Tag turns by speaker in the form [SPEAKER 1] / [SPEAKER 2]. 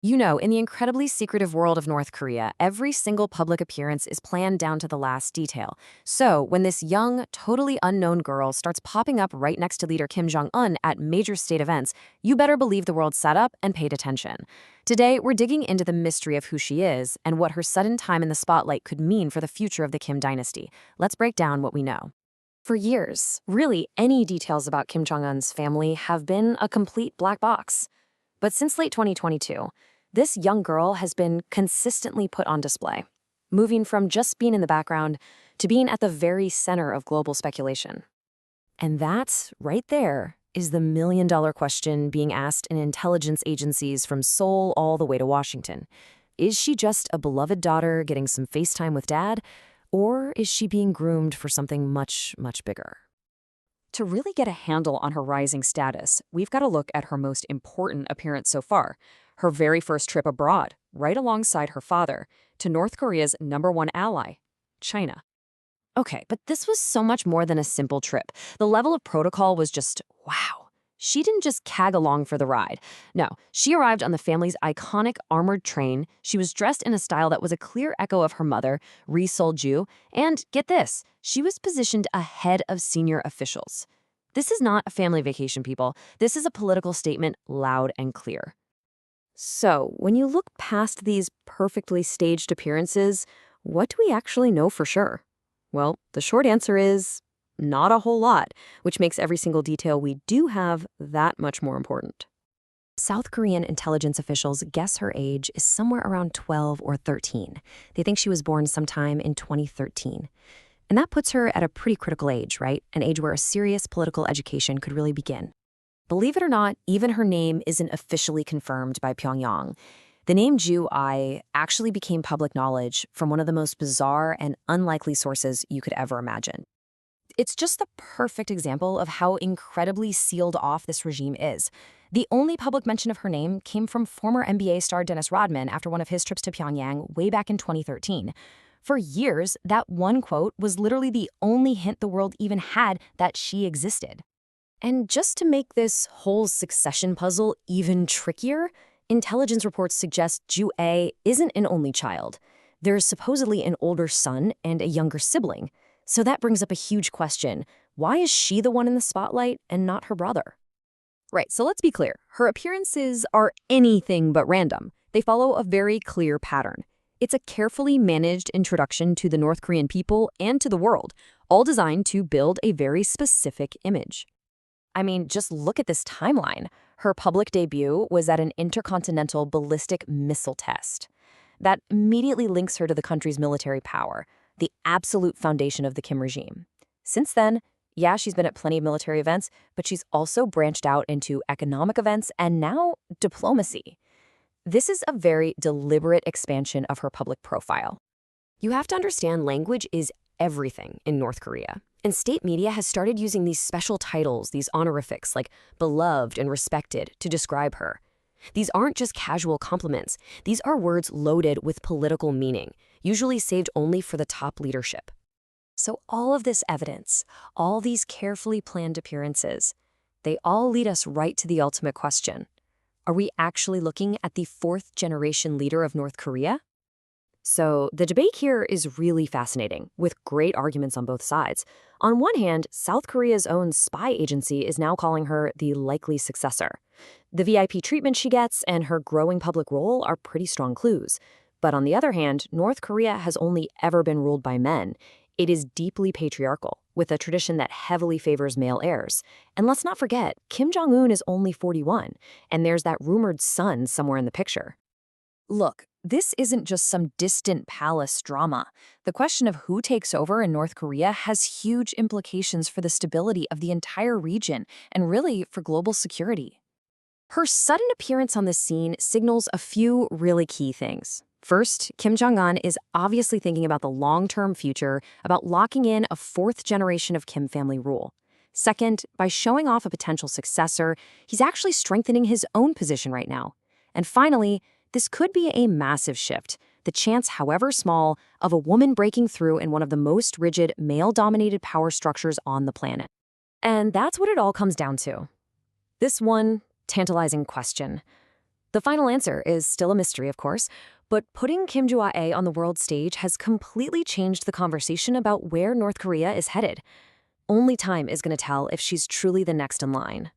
[SPEAKER 1] You know, in the incredibly secretive world of North Korea, every single public appearance is planned down to the last detail. So, when this young, totally unknown girl starts popping up right next to leader Kim Jong-un at major state events, you better believe the world sat up and paid attention. Today, we're digging into the mystery of who she is and what her sudden time in the spotlight could mean for the future of the Kim dynasty. Let's break down what we know. For years, really any details about Kim Jong-un's family have been a complete black box. But since late 2022, this young girl has been consistently put on display, moving from just being in the background to being at the very center of global speculation. And that, right there, is the million-dollar question being asked in intelligence agencies from Seoul all the way to Washington. Is she just a beloved daughter getting some FaceTime with dad, or is she being groomed for something much, much bigger?
[SPEAKER 2] To really get a handle on her rising status, we've got to look at her most important appearance so far, her very first trip abroad, right alongside her father, to North Korea's #1 ally, China.
[SPEAKER 1] Okay, but this was so much more than a simple trip. The level of protocol was just, wow. She didn't just tag along for the ride. No, she arrived on the family's iconic armored train. She was dressed in a style that was a clear echo of her mother, Ri Sol-ju, and get this, she was positioned ahead of senior officials. This is not a family vacation, people. This is a political statement, loud and clear. So, when you look past these perfectly staged appearances, what do we actually know for sure? Well, the short answer is not a whole lot, which makes every single detail we do have that much more important. South Korean intelligence officials guess her age is somewhere around 12 or 13. They think she was born sometime in 2013. And that puts her at a pretty critical age, right? An age where a serious political education could really begin. Believe it or not, even her name isn't officially confirmed by Pyongyang. The name Ju Ai actually became public knowledge from one of the most bizarre and unlikely sources you could ever imagine. It's just the perfect example of how incredibly sealed off this regime is. The only public mention of her name came from former NBA star Dennis Rodman after one of his trips to Pyongyang way back in 2013. For years, that one quote was literally the only hint the world even had that she existed. And just to make this whole succession puzzle even trickier, intelligence reports suggest Ju A isn't an only child. There's supposedly an older son and a younger sibling. So that brings up a huge question. Why is she the one in the spotlight and not her brother? Right, so let's be clear. Her appearances are anything but random. They follow a very clear pattern. It's a carefully managed introduction to the North Korean people and to the world, all designed to build a very specific image. I mean, just look at this timeline. Her public debut was at an intercontinental ballistic missile test. That immediately links her to the country's military power, the absolute foundation of the Kim regime. Since then, yeah, she's been at plenty of military events, but she's also branched out into economic events and now diplomacy. This is a very deliberate expansion of her public profile. You have to understand language is everything in North Korea. And state media has started using these special titles, these honorifics like beloved and respected, to describe her. These aren't just casual compliments. These are words loaded with political meaning, usually saved only for the top leadership. So all of this evidence, all these carefully planned appearances, they all lead us right to the ultimate question. Are we actually looking at the fourth-generation leader of North Korea? So the debate here is really fascinating, with great arguments on both sides. On one hand, South Korea's own spy agency is now calling her the likely successor. The VIP treatment she gets and her growing public role are pretty strong clues. But on the other hand, North Korea has only ever been ruled by men. It is deeply patriarchal, with a tradition that heavily favors male heirs. And let's not forget, Kim Jong-un is only 41, and there's that rumored son somewhere in the picture. Look, this isn't just some distant palace drama. The question of who takes over in North Korea has huge implications for the stability of the entire region and really for global security. Her sudden appearance on the scene signals a few really key things. First, Kim Jong-un is obviously thinking about the long-term future, about locking in a fourth generation of Kim family rule. Second, by showing off a potential successor, he's actually strengthening his own position right now. And finally, this could be a massive shift, the chance, however small, of a woman breaking through in one of the most rigid, male-dominated power structures on the planet. And that's what it all comes down to. This one tantalizing question. The final answer is still a mystery, of course, but putting Kim Jong-un on the world stage has completely changed the conversation about where North Korea is headed. Only time is going to tell if she's truly the next in line.